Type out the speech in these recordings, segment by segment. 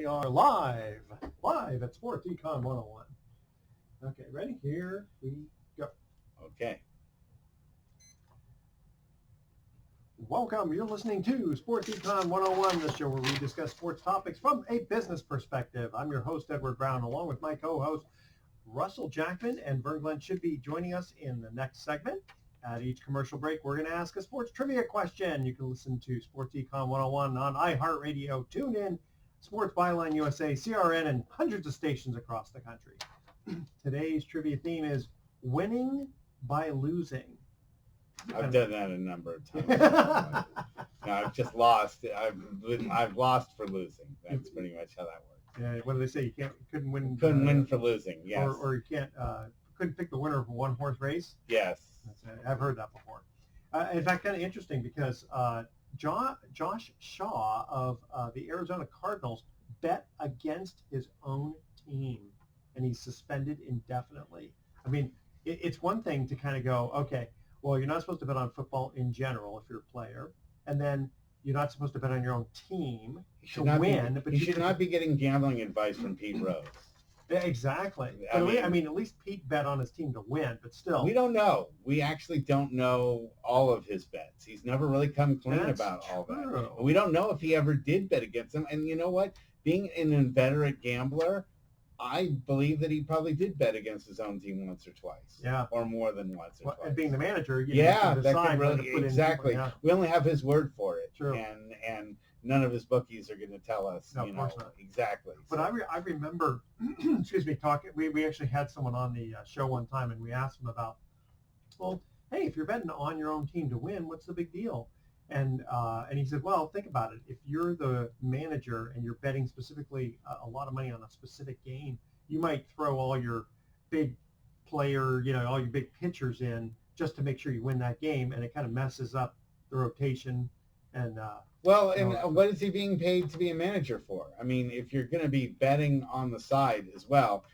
We are live at Sports Econ 101. Okay, ready? Here we go. Okay. Welcome. You're listening to Sports Econ 101, the show where we discuss sports topics from a business perspective. I'm your host, Edward Brown, along with my co-host, Russell Jackman, and Vern Glenn should be joining us in the next segment. At each commercial break, we're going to ask a sports trivia question. You can listen to Sports Econ 101 on iHeartRadio, TuneIn, Sports Byline USA, CRN, and hundreds of stations across the country. Today's trivia theme is winning by losing. I've done that a number of times. I've just lost. I've lost for losing. That's pretty much how that works. Yeah, what do they say? You couldn't win. Couldn't win for losing. Yes. Or you couldn't pick the winner of a one-horse race. Yes. I've heard that before. In fact, kind of interesting because Josh Shaw of the Arizona Cardinals bet against his own team, and he's suspended indefinitely. I mean, it's one thing to kind of go, okay, well, you're not supposed to bet on football in general if you're a player, and then you're not supposed to bet on your own team to win. But you should not be getting gambling advice from Pete Rose. Yeah, exactly. At least Pete bet on his team to win, but still. We don't know. We actually don't know all of his bets. He's never really come clean about all that. We don't know if he ever did bet against them. And you know what? Being an inveterate gambler, I believe that he probably did bet against his own team once or twice. Yeah. Or more than once or twice. And being the manager, you can decide exactly. Yeah. We only have his word for it. True. And none of his bookies are going to tell us, of course not. Exactly. But so. I remember, talking. We actually had someone on the show one time, and we asked him about, well, hey, if you're betting on your own team to win, what's the big deal? And he said, well, think about it. If you're the manager and you're betting specifically a lot of money on a specific game, you might throw all your big player, all your big pitchers in just to make sure you win that game, and it kind of messes up the rotation. And what is he being paid to be a manager for? I mean, if you're going to be betting on the side as well,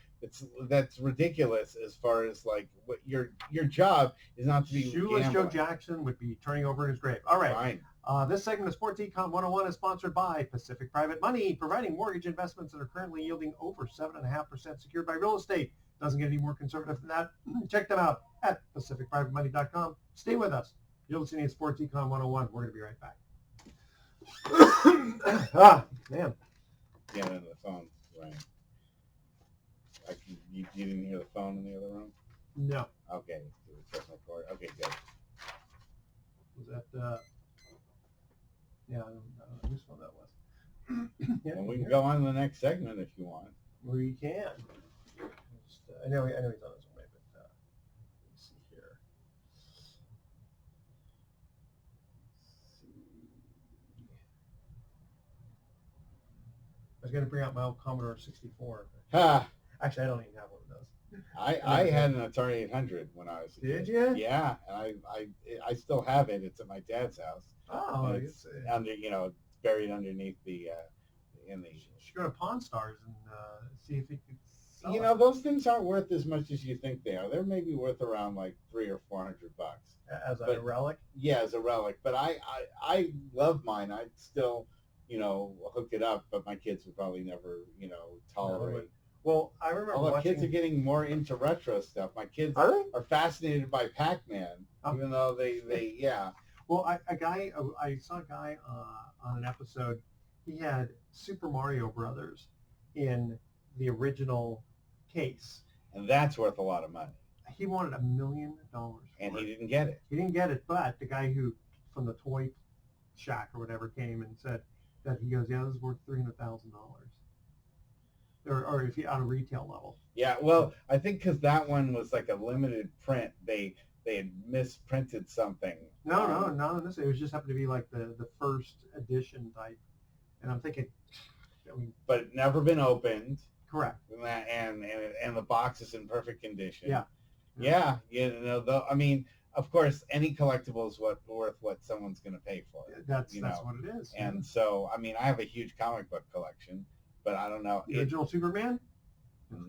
that's ridiculous. As far as like what your job is not to be shoeless gambling. Joe Jackson would be turning over in his grave. All right. Fine. This segment of Sports Econ 101 is sponsored by Pacific Private Money, providing mortgage investments that are currently yielding over 7.5% secured by real estate. Doesn't get any more conservative than that. Check them out at pacificprivatemoney.com. Stay with us. You're listening to Sports Econ 101. We're going to be right back. Man. Get into the phone, right? You didn't hear the phone in the other room? No. Okay. Okay, good. Was that, yeah, I don't know whose phone that was. Yeah, well, we can go on to the next segment if you want. We can. I know he's on his way, but let's see here. I was going to bring out my old Commodore 64. Actually, I don't even have one of those. I had an Atari 800 when I was a kid. Did you? Yeah, and I still have it. It's at my dad's house. Oh, it's under it's buried underneath the in the. You should go to Pawn Stars and see if you could sell it. Those things aren't worth as much as you think they are. They're maybe worth around like $300 or $400 as a relic. Yeah, as a relic. But I love mine. I'd still hook it up, but my kids would probably never tolerate. Well, I remember although kids are getting more into retro stuff. My kids are fascinated by Pac-Man, even though they yeah. Well, I saw a guy on an episode. He had Super Mario Brothers in the original case, and that's worth a lot of money. He wanted $1 million for and he didn't get it. He didn't get it, but the guy who from the toy shack or whatever came and said that he goes, yeah, this is worth $300,000. Or if you on a retail level. Yeah, well, I think because that one was like a limited print, they had misprinted something. No. It was just happened to be like the first edition type, and I'm thinking, but never been opened. Correct. And the box is in perfect condition. Yeah. Though, I mean, of course, any collectible is worth what someone's going to pay for it. That's what it is. And so, I mean, I have a huge comic book collection. But I don't know. The original Superman?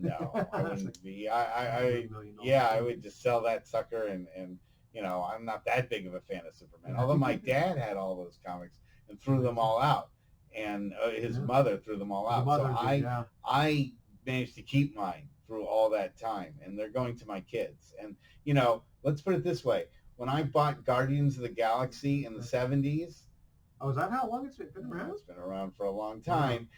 No, I wouldn't be. I would just sell that sucker, and I'm not that big of a fan of Superman. Although my dad had all those comics and threw them all out, and his Yeah. mother threw them all The out. mother So did, yeah. I managed to keep mine through all that time, and they're going to my kids. And let's put it this way: when I bought Guardians of the Galaxy in the '70s, Oh, is that how long it's been around? it's been around for a long time.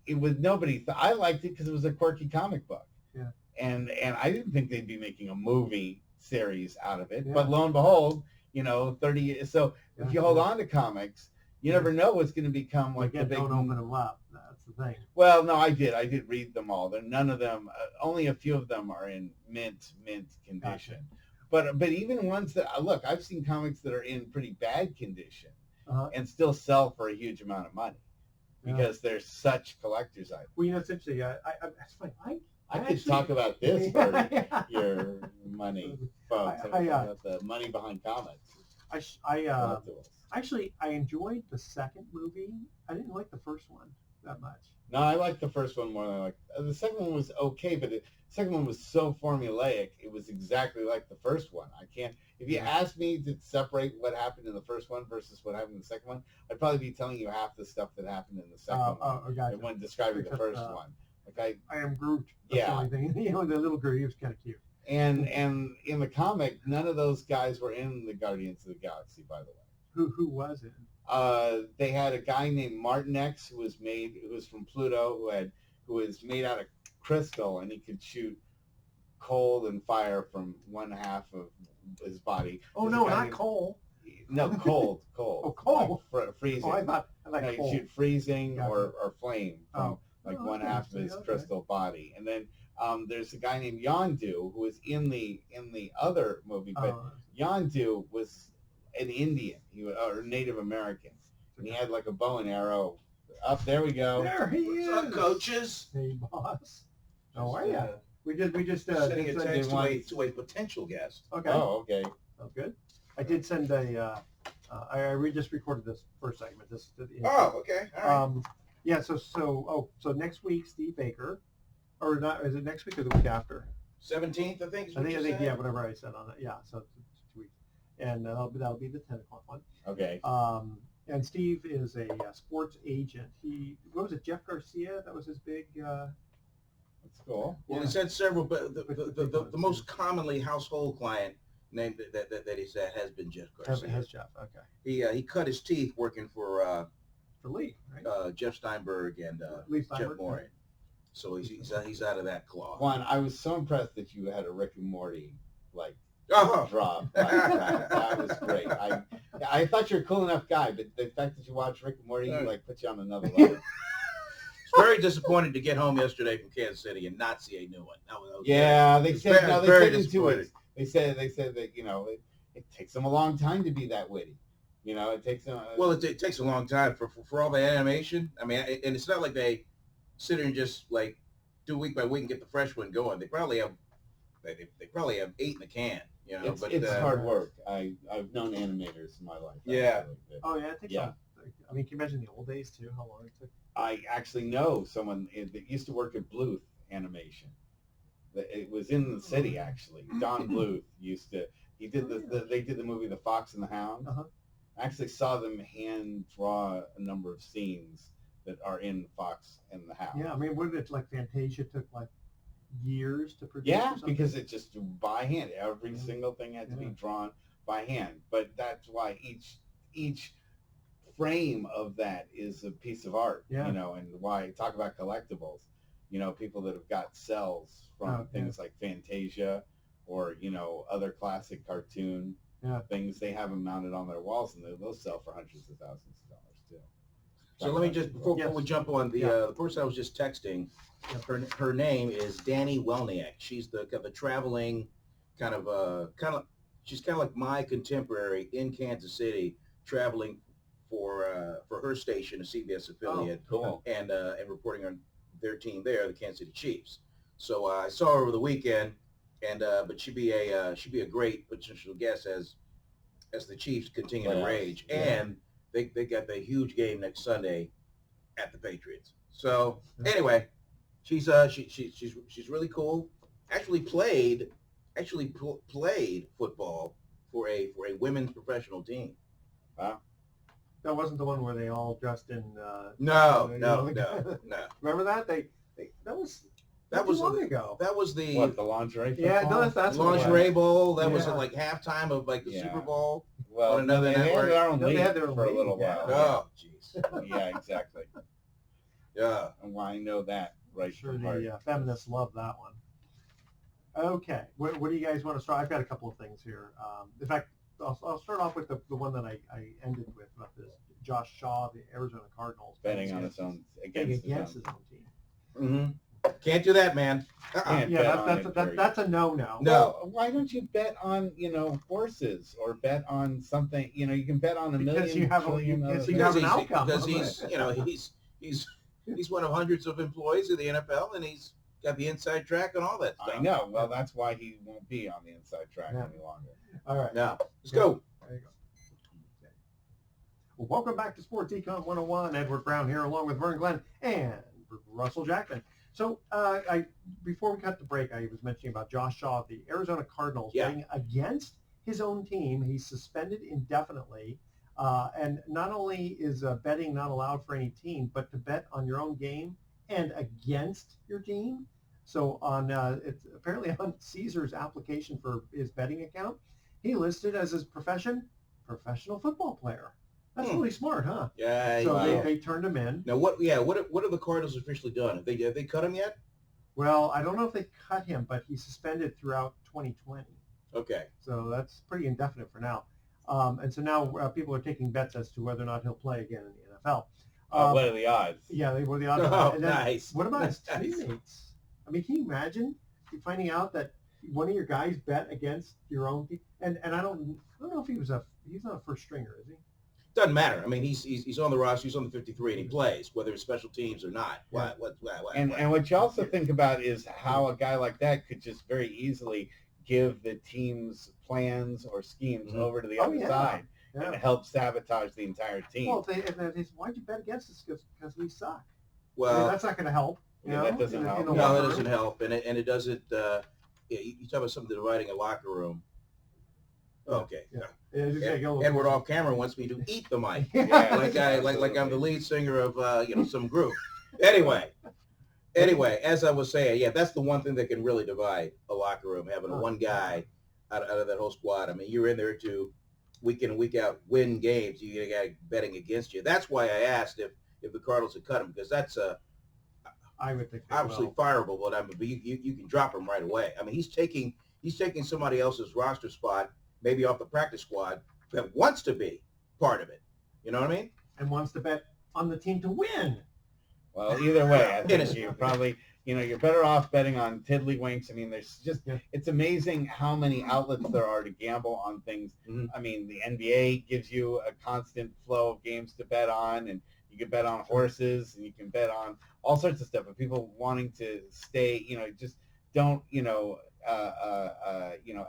It was nobody. I liked it because it was a quirky comic book. Yeah. And I didn't think they'd be making a movie series out of it. Yeah. But lo and behold, 30 years. So if you hold on to comics, you never know what's going to become like Again, the big. don't open them up. That's the thing. Well, no, I did. I did read them all. None of them. Only a few of them are in mint condition. Gotcha. But even ones that look, I've seen comics that are in pretty bad condition and still sell for a huge amount of money because they're such collector's items. Well, it's interesting. That's funny. I could talk about this for your money, folks. About the money behind comics. I enjoyed the second movie. I didn't like the first one that much. No, I liked the first one more than I liked. The second one was okay, but the second one was so formulaic. It was exactly like the first one. I can't. If you ask me to separate what happened in the first one versus what happened in the second one, I'd probably be telling you half the stuff that happened in the second one gotcha. when describing the first one. Like I am Groot. That's the only thing. The little Groot, he was kind of cute. And in the comic, none of those guys were in the Guardians of the Galaxy, by the way. Who was it? They had a guy named Martin X who was from Pluto, who was made out of crystal, and he could shoot cold and fire from one half of his body. Oh no, not coal. No, cold. Oh, cold. Like freezing. Oh, I thought he'd shoot freezing or flame from one half of his crystal body. And then there's a guy named Yondu who was in the other movie, but Yondu was an Indian, or Native American, and he had like a bow and arrow. Up there we go. There he is. What's up, coaches? Hey, boss. How are you? We just sending a text to a potential guest. Okay. Oh, okay. Sounds good. I did send I just recorded this first segment. Oh, okay. All right. Yeah. So next week, Steve Baker, or not? Is it next week or the week after? 17th, I think. I think yeah, whatever I said on it. Yeah. So it's 2 weeks, and that'll be the 10 o'clock one. Okay. And Steve is a sports agent. What was it? Jeff Garcia. That was his big. That's cool. Well, he said several, but the most commonly household client name that he said has been Jeff Garcia. Has Jeff? Okay. He cut his teeth working for Lee, right? Jeff Steinberg and Jeff Moran. So he's out of that cloth. Juan, I was so impressed that you had a Rick and Morty drop. That was great. I thought you were a cool enough guy, but the fact that you watched Rick and Morty put you on another level. Very disappointed to get home yesterday from Kansas City and not see a new one. They said in 2 weeks. They said that it takes them a long time to be that witty. It takes them. It takes a long time for all the animation. I mean, and it's not like they sit there and just like do week by week and get the fresh one going. They probably have 8 in the can. It's hard work. I've known animators in my life. Yeah. Oh yeah, it takes I mean, can you imagine the old days too? How long it took? I actually know someone that used to work at Bluth Animation. It was in the city actually. Don Bluth they did the movie The Fox and the Hound. I actually saw them hand draw a number of scenes that are in Fox and the Hound. Yeah, I mean, what did it like? Fantasia took like years to produce. Yeah, because it's just by hand. Every single thing had to be drawn by hand. But that's why each frame of that is a piece of art. And why talk about collectibles. People that have got cells from things like Fantasia or other classic cartoon things, they have them mounted on their walls, and they'll sell for hundreds of thousands of dollars too. So let me just before we jump on the person I was just texting, her name is Danny Welniak. She's the traveling she's kind of like my contemporary in Kansas City, traveling for her station, a CBS affiliate, and reporting on their team there, the Kansas City Chiefs. So I saw her over the weekend, and but she'd be a great potential guest as the Chiefs continue to rage, and they got the huge game next Sunday at the Patriots. So anyway, she's really cool. Actually played football for a women's professional team. Wow. That wasn't the one where they all dressed in. No. Remember that? That was long ago. That was the What, the lingerie football? Yeah, that's what it lingerie was. bowl. That was Yeah. at like halftime of like the Yeah. Super Bowl. Well, on another they network. had their own No, they league had their for a league, little yeah. while. Oh, jeez. Yeah, exactly. Yeah. And I know that right Sure, from heart. the feminists love that one. Okay, what do you guys want to start? I've got a couple of things here. In fact, I'll start off with the one that I ended with about this Josh Shaw, the Arizona Cardinals Betting on his own against against his own team. Mm-hmm. Can't do that, man. Can't Yeah, bet on that's a no-no. No. Well, why don't you bet on horses or bet on something? You can bet on a Because million. you have trillion other because things. you have an outcome. Because he's one of hundreds of employees of the NFL, and he's got the inside track and all that stuff. I know. Well, that's why he won't be on the inside track Yeah. any longer. All right. Now, let's go. There you go. Okay. Well, welcome back to Sports Econ 101. Edward Brown here, along with Vern Glenn and Russell Jackman. So, before we cut the break, I was mentioning about Josh Shaw of the Arizona Cardinals betting against his own team. He's suspended indefinitely. And not only is betting not allowed for any team, but to bet on your own game and against your team. So it's apparently on Caesar's application for his betting account, he listed as his profession, professional football player. That's really smart, huh? Yeah. So Yeah. they turned him in. Now, what have the Cardinals officially done? Have they cut him yet? Well, I don't know if they cut him, but he's suspended throughout 2020. Okay. So that's pretty indefinite for now. And so now people are taking bets as to whether or not he'll play again in the NFL. What are the odds? Yeah, they were the odds. Oh, And then, nice. What about his Nice. teammates? I mean, can you imagine finding out that one of your guys bet against your own team? And I don't know if he's not a first stringer, is he? Doesn't matter. I mean, he's on the roster. He's on the 53, and he plays, whether it's special teams or not. Yeah. What? And what you also think about is how a guy like that could just very easily give the team's plans or schemes over to the other side and help sabotage the entire team. Well, why'd you bet against us? Because we suck. Well, I mean, that's not going to help. That doesn't help. No, that doesn't help, and it doesn't. You talk about something dividing a locker room. Okay. Yeah. Edward off camera wants me to eat the mic, Yeah, like I'm the lead singer of some group. Anyway, as I was saying, yeah, that's the one thing that can really divide a locker room, having one guy out of that whole squad. I mean, you're in there to week in and week out win games. You get a guy betting against you. That's why I asked if the Cardinals had cut him, because that's I would think obviously fireable. But you can drop him right away. I mean, he's taking somebody else's roster spot, maybe off the practice squad, that wants to be part of it. You know what I mean? and wants to bet on the team to win. Well, either way, I think you probably, you're better off betting on tiddlywinks. I mean, there's just, it's amazing how many outlets there are to gamble on things. Mm-hmm. I mean, the NBA gives you a constant flow of games to bet on, and you can bet on horses, and you can bet on all sorts of stuff. But people wanting to stay, just don't,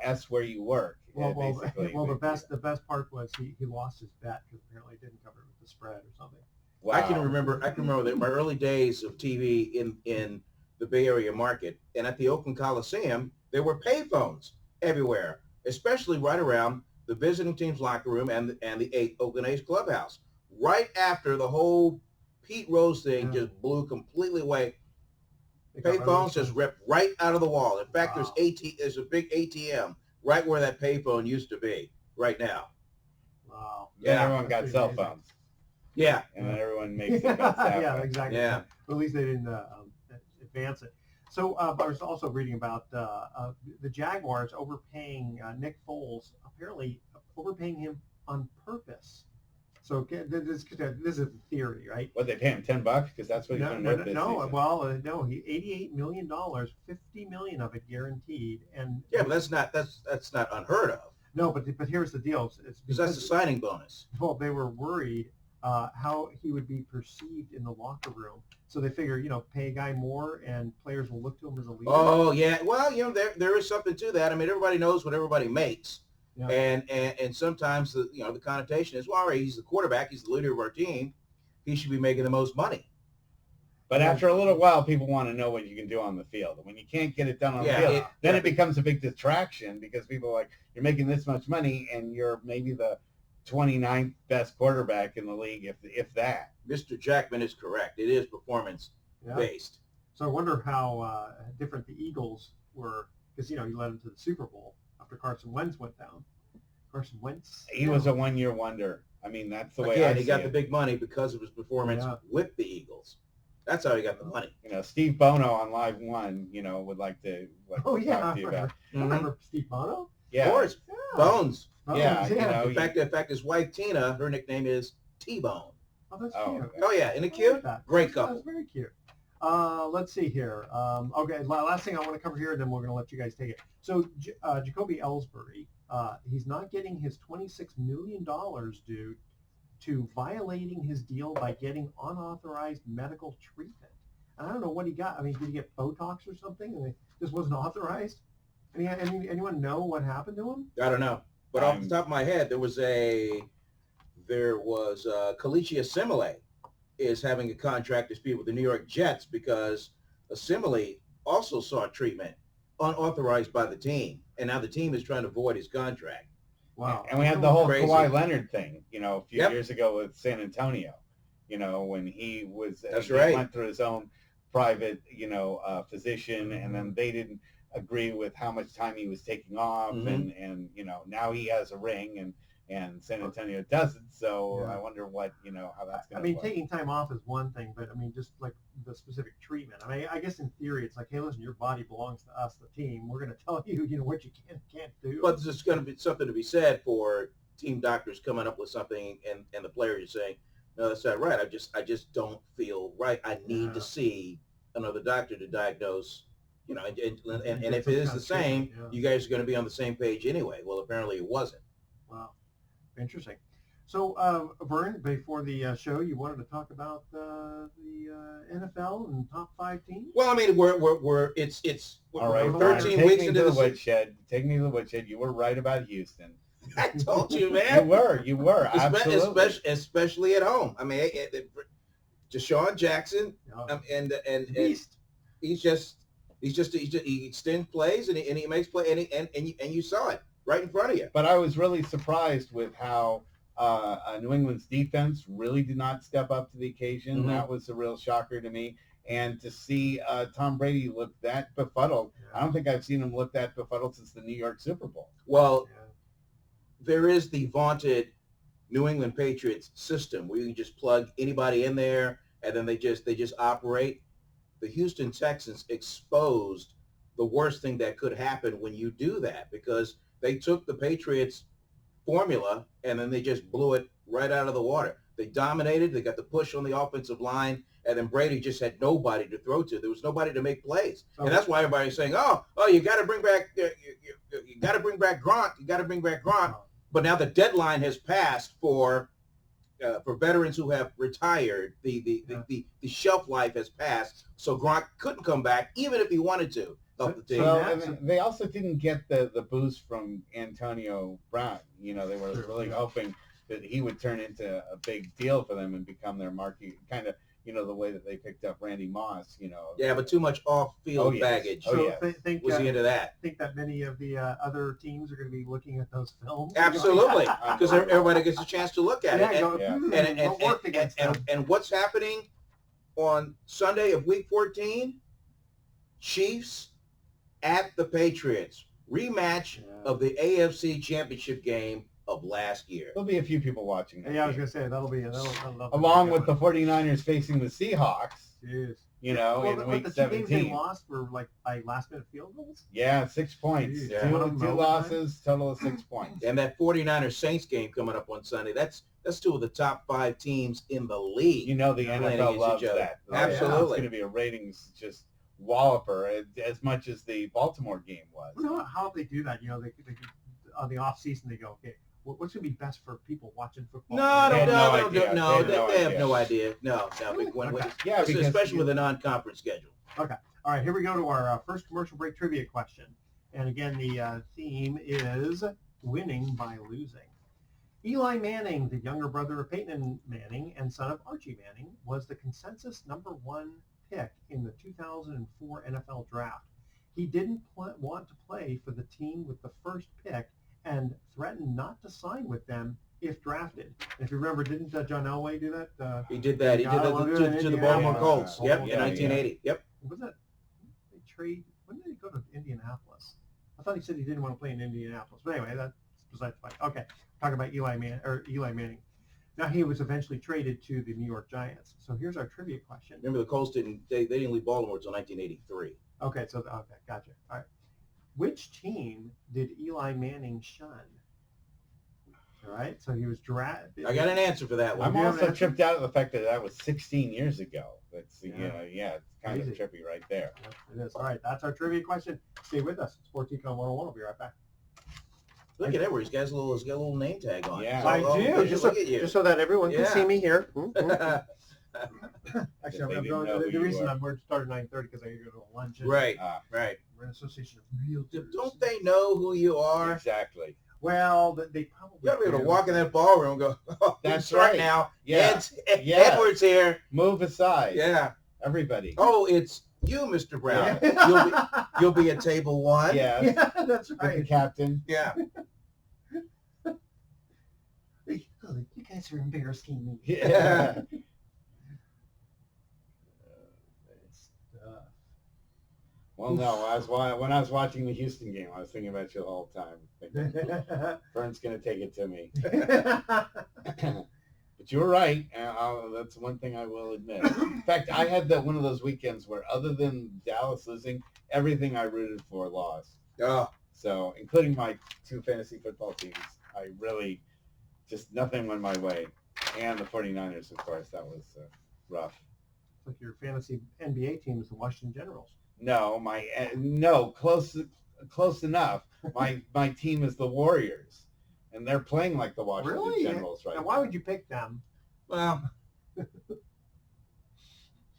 S where you work. Well, the best part was he lost his bet because apparently he didn't cover it with the spread or something. Wow. I can remember that my early days of TV in the Bay Area market, and at the Oakland Coliseum, there were payphones everywhere, especially right around the visiting team's locker room and the Oakland A's clubhouse. Right after the whole Pete Rose thing just blew completely away, payphones just ripped right out of the wall. In fact, there's a big ATM right where that payphone used to be right now. Wow. Yeah, everyone got cell phones. Yeah. And then everyone makes it best that yeah, way. exactly. Yeah. At least they didn't advance it. So I was also reading about the Jaguars overpaying Nick Foles, apparently overpaying him on purpose. So this is a theory, right? What, they pay him $10 because that's what he's going to make this season? He $88 million, $50 million of it guaranteed, and but that's not unheard of. No, but here's the deal. It's because that's a signing bonus. Well, they were worried how he would be perceived in the locker room. So they figure, pay a guy more and players will look to him as a leader. Oh, yeah. Well, there is something to that. I mean, everybody knows what everybody makes. Yeah. And sometimes the connotation is, well, all right, he's the quarterback, he's the leader of our team, he should be making the most money. But after a little while, people want to know what you can do on the field. And when you can't get it done on the field, then it becomes a big distraction because people are like, you're making this much money and you're maybe the 29th best quarterback in the league, if that. Mr. Jackman is correct. It is performance based. So I wonder how different the Eagles were, because he led them to the Super Bowl after Carson Wentz went down. Carson Wentz. He was a one-year wonder. I mean, that's the way. Again, he got the big money because of his performance with the Eagles. That's how he got the money. Steve Bono on Live One, would like to talk to you about. Remember Steve Bono? Yeah. Of course. Yeah. Bones. Yeah. In fact, his wife Tina, her nickname is T-Bone. Oh, that's cute. Okay. Oh yeah, isn't it cute? Great couple. That's very cute. Let's see here. Okay, last thing I want to cover here, and then we're going to let you guys take it. So Jacoby Ellsbury, he's not getting his $26 million due to violating his deal by getting unauthorized medical treatment. And I don't know what he got. I mean, did he get Botox or something? And it just wasn't authorized? Anyone know what happened to him? I don't know. But off the top of my head, there was Kalichi Assimile is having a contract dispute with the New York Jets because Assimile also sought treatment unauthorized by the team. And now the team is trying to void his contract. Wow. And we had the whole Kawhi Leonard thing, a few years ago with San Antonio, when he was, went through his own private, physician, and then they didn't agree with how much time he was taking off. And now he has a ring and San Antonio doesn't. So I wonder what, how that's going to work. Taking time off is one thing, but just like the specific treatment. I guess in theory, it's like, hey, listen, your body belongs to us, the team. We're going to tell you, what you can and can't do. But there's going to be something to be said for team doctors coming up with something and the players are saying, no, that's not right. I just don't feel right. I need to see another doctor to diagnose, and if it is the same, you guys are going to be on the same page anyway. Well, apparently it wasn't. Wow. Interesting. So, Vern, before the show, you wanted to talk about the NFL and top 5 teams. Well, I mean, we're all right. 13 weeks into the woodshed. Take me to the woodshed. You were right about Houston. I told you, man. You were absolutely, especially at home. I mean, Deshaun Jackson, and he extends plays and he makes play and you saw it right in front of you. But I was really surprised with how New England's defense really did not step up to the occasion. Mm-hmm. That was a real shocker to me. And to see Tom Brady look that befuddled, I don't think I've seen him look that befuddled since the New York Super Bowl. Well, there is the vaunted New England Patriots system where you can just plug anybody in there and then they just operate. The Houston Texans exposed the worst thing that could happen when you do that, because they took the Patriots formula and then they just blew it right out of the water. They dominated. They got the push on the offensive line, and then Brady just had nobody to throw to. There was nobody to make plays, and that's why everybody's saying, "Oh, you got to bring back, you got to bring back Gronk. You got to bring back Gronk." But now the deadline has passed for veterans who have retired. The shelf life has passed, so Gronk couldn't come back even if he wanted to. They also didn't get the boost from Antonio Brown. They were really hoping that he would turn into a big deal for them and become their marquee, kind of, the way that they picked up Randy Moss, Yeah, but too much off-field baggage. Was he into that? Think that many of the other teams are going to be looking at those films? Absolutely, because everybody gets a chance to look at it. And what's happening on Sunday of Week 14? Chiefs at the Patriots. Rematch of the AFC Championship game of last year. There'll be a few people watching that. Yeah, I was going to say, that'll along with the 49ers facing the Seahawks. Jeez. In Week 17. They lost for by last-minute field goals? Yeah, 6 points. Jeez, Two losses, total of 6 points. And that 49ers Saints game coming up on Sunday, that's 2 of the top 5 teams in the league. The NFL loves that. Absolutely. It's going to be a ratings just walloper as much as the Baltimore game was. How they do that? They on the off season they go, okay, what's going to be best for people watching football? They have no idea. No. Especially with a non-conference schedule. Okay. All right. Here we go to our first commercial break trivia question. And again, the theme is winning by losing. Eli Manning, the younger brother of Peyton Manning and son of Archie Manning, was the consensus #1 pick in the 2004 NFL draft. He didn't want to play for the team with the first pick and threatened not to sign with them if drafted. And if you remember, didn't John Elway do that? He did that. He did that to the Baltimore Colts. Yep, in 1980. Yep. Was that they trade? When did he go to Indianapolis? I thought he said he didn't want to play in Indianapolis. But anyway, that's besides the point. Okay, talking about Eli Manning. Now he was eventually traded to the New York Giants. So here's our trivia question. Remember, the Colts didn't leave Baltimore until 1983. Okay, gotcha. All right, which team did Eli Manning shun? All right, so he was drafted. I got an answer for that one. I'm also tripped out of the fact that was 16 years ago. That's it's kind Crazy. of trippy right there. Yep, it is. All right, that's our trivia question. Stay with us. Sports Econ 101. We'll be right back. Look at Edwards. He's got a little name tag on. Yeah. I do. Just so that everyone can see me here. Actually, I'm going. The reason we're starting 9:30 because I go to a lunch. Right. We're an association of realtors. Don't they know who you are? Exactly. Well, they probably. You gotta be able to walk in that ballroom and go, oh, that's right right now. Yeah. Edwards here. Move aside. Yeah. Everybody. Oh, it's you, Mr. Brown. Yeah. You'll be at table 1. Yeah. Yeah, that's With right. the captain. Yeah. You guys are embarrassing me. Yeah. Well, no. When I was watching the Houston game, I was thinking about you the whole time. Thinking, Vern's going to take it to me. But you were right. That's one thing I will admit. In fact, I had one of those weekends where, other than Dallas losing, everything I rooted for lost. Oh. So, including my 2 fantasy football teams, I really just nothing went my way. And the 49ers, of course, that was rough. It's like your fantasy NBA team is the Washington Generals. No, close enough. My team is the Warriors, and they're playing like the Washington Generals right now. Why would you pick them? Well,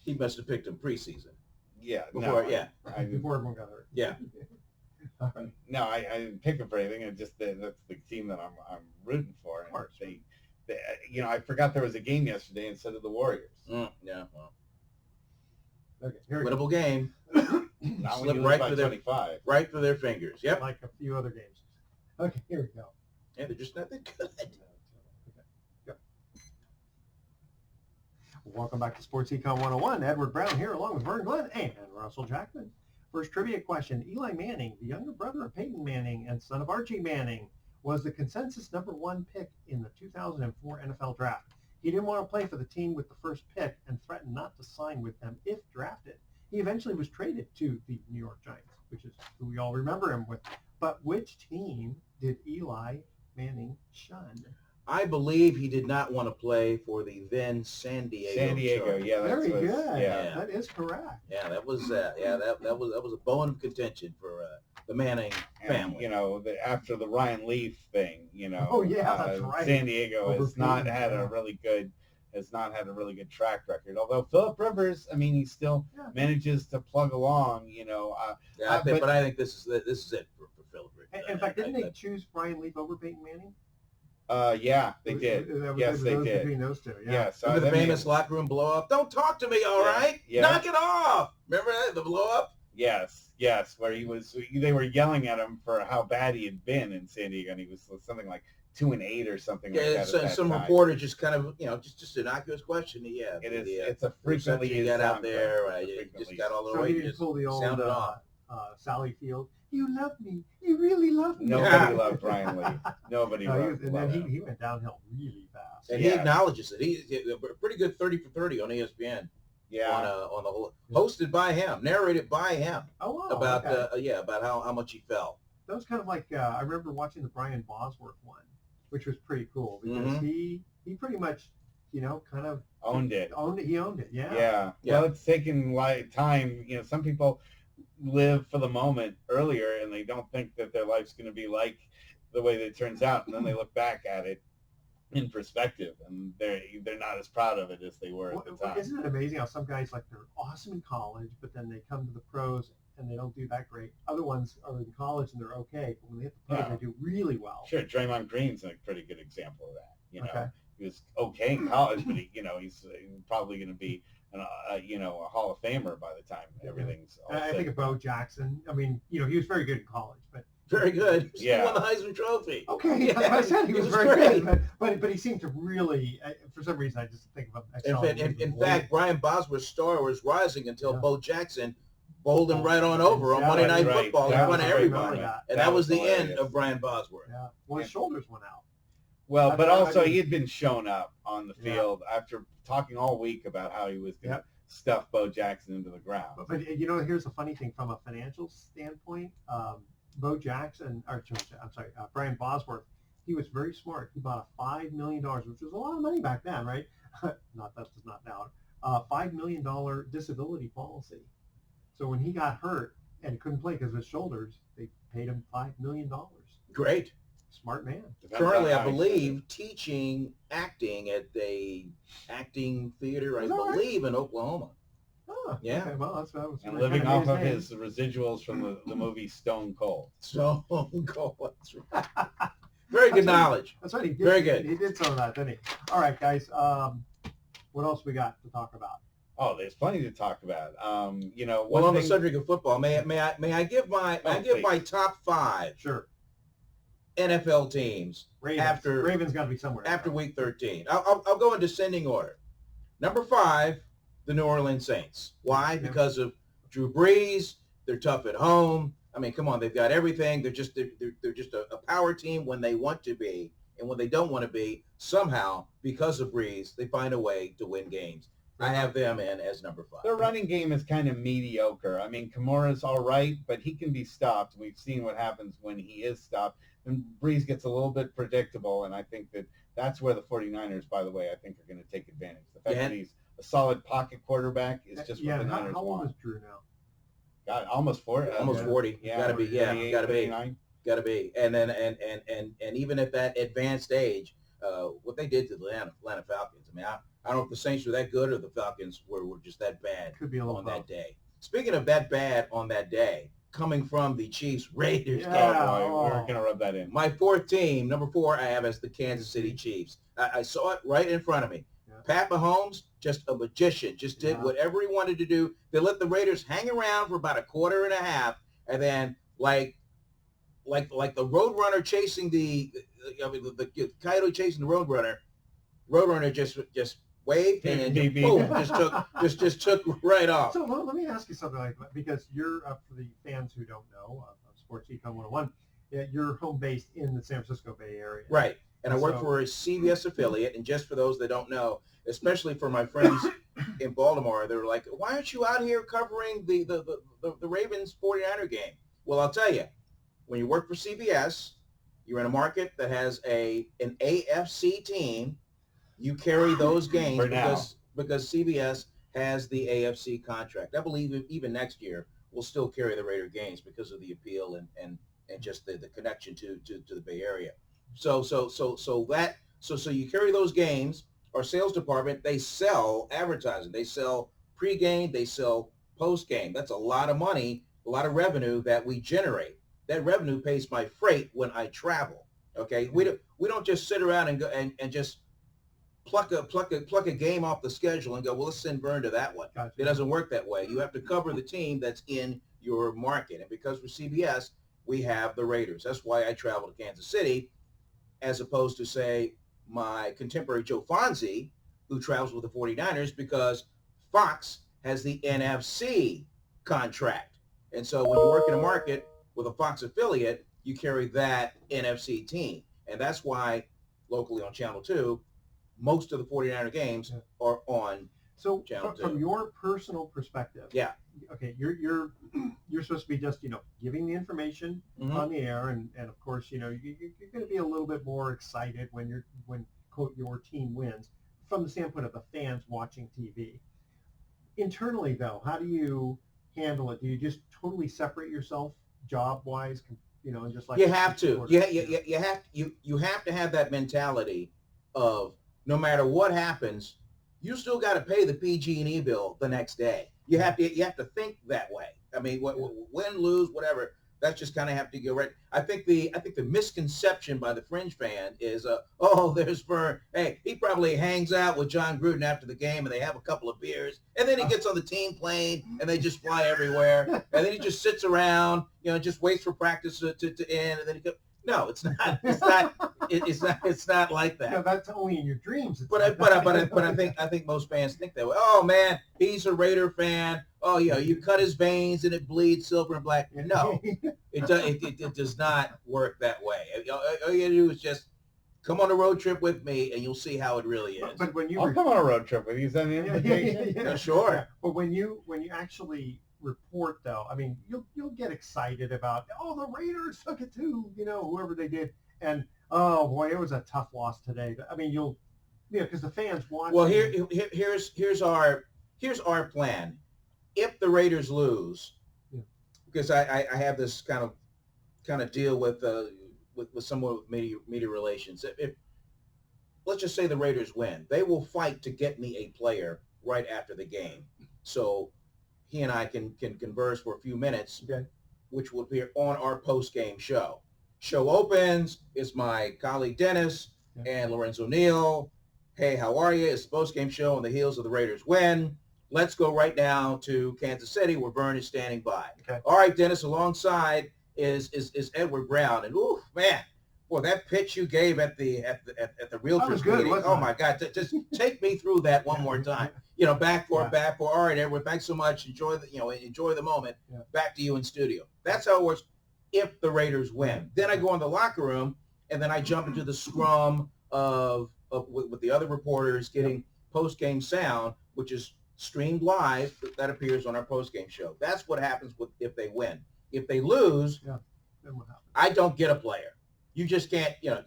he must have picked them preseason. Yeah. Before everyone got hurt. Yeah. All right. No, I didn't pick them for anything. It just that's the team that I'm rooting for. Of course. And they, I forgot there was a game yesterday instead of the Warriors. Yeah. Well. Okay. Here we go. Winnable game. Not Slip when you right lose by through their 25. right through their fingers. Yep. Like a few other games. Okay. Here we go. Yeah, they're just not that good. Yep. Welcome back to Sports Econ 101. Edward Brown here, along with Vern Glenn and Russell Jackman. First trivia question. Eli Manning, the younger brother of Peyton Manning and son of Archie Manning, was the consensus #1 pick in the 2004 NFL Draft. He didn't want to play for the team with the first pick and threatened not to sign with them if drafted. He eventually was traded to the New York Giants, which is who we all remember him with. But which team did Eli Manning shun? I believe he did not want to play for the then San Diego. San Diego, Chargers. yeah, Very good. Yeah. That is correct. Yeah, that was that was a bone of contention for the Manning family. And, after the Ryan Leaf thing, Oh, yeah, that's right. San Diego Over has not Peyton, had a really good track record. Although Phillip Rivers, he still manages to plug along. I think this is it for Phillip Rivers. In fact, didn't they choose Brian Leaf over Peyton Manning? Yeah, they did. Yes, they did. Between those two, yeah. Yeah, so remember the famous locker room blow up? Don't talk to me, all right? Yeah. Knock it off. Remember that, the blow up? Yes, where they were yelling at him for how bad he had been in San Diego, and he was something like 2-8 or something like that. Yeah, some reporter just kind of, just innocuous question. Yeah, it's a frequently you got out there. You just got all the way. He didn't pull the old sounded off. Sally Field. You love me. You really love me. Nobody loved Brian Lee. Nobody loved him. And then he went downhill really fast. And he acknowledges it. He's a pretty good 30 for 30 on ESPN. Yeah. On the whole, hosted by him, narrated by him. Oh, wow. About okay. About how much he fell. That was kind of like I remember watching the Brian Bosworth one, which was pretty cool because he pretty much kind of owned it. He owned it. Yeah. Yeah. Well, it's taken time. Some people live for the moment earlier and they don't think that their life's going to be like the way that it turns out, and then they look back at it in perspective and they're not as proud of it as they were at the time. Isn't it amazing how some guys, like, they're awesome in college, but then they come to the pros and they don't do that great. Other ones are in college and they're okay, but when they hit the pros, they do really well. Sure, Draymond Green's a pretty good example of that. Okay. He was okay in college, but he's probably going to be a Hall of Famer by the time everything's all I think of Bo Jackson. He was very good in college, but Very good. He Yeah. won the Heisman Trophy. Okay, Yeah, I said he was very great. good, but he seemed to really, for some reason, I just think of him. In fact, Brian Bosworth's star was rising until Yeah. Bo Jackson bowled him right on over on Monday Night Football in front of everybody. And that was the end of Brian Bosworth. Yeah. Well, his shoulders went out. Well, but also he had been shown up on the field after talking all week about how he was going to stuff Bo Jackson into the ground. But here's the funny thing from a financial standpoint. Bo Jackson, Brian Bosworth, he was very smart. He bought a $5 million, which was a lot of money back then, right? Not now. $5 million disability policy. So when he got hurt and couldn't play because of his shoulders, they paid him $5 million. Great. Smart man. Currently, I believe, teaching acting at the acting theater, I believe, in Oklahoma. Oh, yeah. Okay, well, that's what I was and living off of his residuals from the movie Stone Cold. Stone Cold. That's right. Very good knowledge. That's right. He did. Very good. He did some of that, didn't he? All right, guys. What else we got to talk about? Oh, there's plenty to talk about. Well, on the subject of football, may I give my top 5 NFL teams Ravens got to be somewhere after week 13. I'll go in descending order. Number 5, the New Orleans Saints. Why? Because of Drew Brees. They're tough at home. I mean, come on, they've got everything. They're just a power team when they want to be, and when they don't want to be, somehow because of Brees, they find a way to win games. I have them in as number 5. Their running game is kind of mediocre. I mean, Kamara's all right, but he can be stopped. We've seen what happens when he is stopped. And Brees gets a little bit predictable, and I think that's where the 49ers, by the way, I think are going to take advantage. The fact that he's a solid pocket quarterback is just what the Niners how old want. is Drew now? God, almost 40. Almost 40. Yeah, Gotta be. Yeah, gotta be. 59. Got to be. And then and even at that advanced age, what they did to the Atlanta Falcons. I mean, I don't know if the Saints were that good or the Falcons were just that bad on that day. Speaking of that bad on that day, coming from the Chiefs Raiders game, We're going to rub that in. my 4th team, number 4, I have as the Kansas City Chiefs. I saw it right in front of me. Pat Mahomes, just a magician, just did whatever he wanted to do. They let the Raiders hang around for about a quarter and a half, and then like the Roadrunner chasing the coyote chasing the Roadrunner just waved and then boom, just took right off. So let me ask you something like that, because you're for the fans who don't know Sports Econ 101, you're home based in the San Francisco Bay Area, right? And I work for a CBS affiliate. And just for those that don't know, especially for my friends in Baltimore, they were like, "Why aren't you out here covering the Ravens 49er game?" Well, I'll tell you, when you work for CBS, you're in a market that has an AFC team. You carry those games because CBS has the AFC contract. I believe even next year we'll still carry the Raider games because of the appeal and just the connection to the Bay Area. So you carry those games. Our sales department, they sell advertising. They sell pregame. They sell postgame. That's a lot of money, a lot of revenue that we generate. That revenue pays my freight when I travel. Okay, we don't just sit around and go and just pluck a game off the schedule and go, well, let's send Vern to that one. Gotcha. It doesn't work that way. You have to cover the team that's in your market. And because we're CBS, we have the Raiders. That's why I travel to Kansas City, as opposed to, say, my contemporary Joe Fonzie, who travels with the 49ers, because Fox has the NFC contract. And so when you work in a market with a Fox affiliate, you carry that NFC team. And that's why locally on Channel 2, most of the 49er games are on Channel 2. From your personal perspective, okay, you're supposed to be just giving the information on the air, and of course you're going to be a little bit more excited when quote your team wins from the standpoint of the fans watching TV. Internally though, how do you handle it? Do you just totally separate yourself job wise, and just like you have to? You have to have that mentality of, no matter what happens, you still got to pay the PG&E bill the next day. You have to think that way. I mean, win, lose, whatever. That's just kind of have to go right. I think the misconception by the fringe fan is, oh, there's Vern. Hey, he probably hangs out with John Gruden after the game, and they have a couple of beers, and then he gets on the team plane, and they just fly everywhere, and then he just sits around, just waits for practice to end, and then he goes. No, it's not. It's not. It's not like that. No, that's only in your dreams. But I think most fans think that way. Oh man, he's a Raider fan. Oh yeah, you cut his veins and it bleeds silver and black. No, it does not work that way. All you gotta do is just come on a road trip with me, and you'll see how it really is. But when you I'll come on a road trip with you. Send me an invitation. Yeah, sure. Yeah. But when you actually report, though, I mean, you'll get excited about, oh, the Raiders took it to whoever they did, and oh boy, it was a tough loss today. I mean, because the fans want. Well, here's our plan. If the Raiders lose, because I have this kind of deal with someone with media relations. If let's just say the Raiders win, they will fight to get me a player right after the game, so he and I can converse for a few minutes, which will appear on our post-game show. Show opens, it's my colleague Dennis and Lorenzo Neal. Hey, how are you? It's the post-game show on the heels of the Raiders win. Let's go right now to Kansas City, where Vern is standing by. Okay. All right, Dennis, alongside is Edward Brown. And, ooh, man, boy, that pitch you gave at the Realtors meeting. Oh, my God. Just take me through that one more time. Back for. All right, Edward, thanks so much. Enjoy the moment. Yeah. Back to you in studio. That's how it works if the Raiders win. Then I go in the locker room, and then I jump into the scrum with the other reporters getting post-game sound, which is streamed live. That appears on our post-game show. That's what happens if they win. If they lose, then what happens? I don't get a player. You just can't. You're